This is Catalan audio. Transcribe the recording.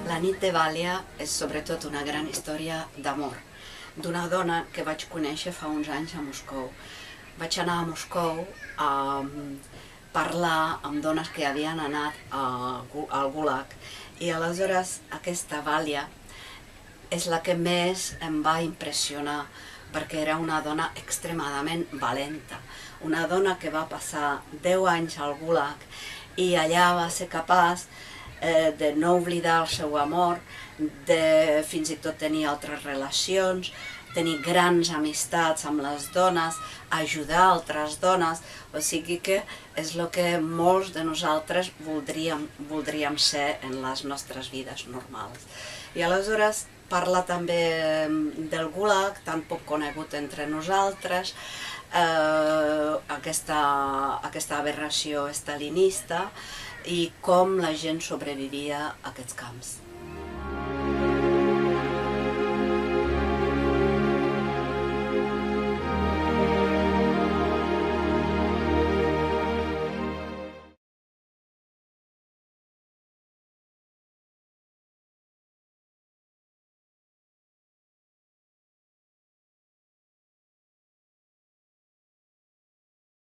La nit de Vàlia és sobretot una gran història d'amor, d'una dona que vaig conèixer fa uns anys a Moscou. Vaig anar a Moscou a parlar amb dones que havien anat al Gulag i aleshores aquesta Vàlia és la que més em va impressionar perquè era una dona extremadament valenta, una dona que va passar 10 anys al Gulag i allà va ser capaç de no oblidar el seu amor, de fins i tot tenir altres relacions, tenir grans amistats amb les dones, ajudar altres dones, o sigui que és el que molts de nosaltres voldríem ser en les nostres vides normals. I aleshores parla també del Gulag, tan poc conegut entre nosaltres, aquesta aberració estalinista i com la gent sobrevivia a aquests camps.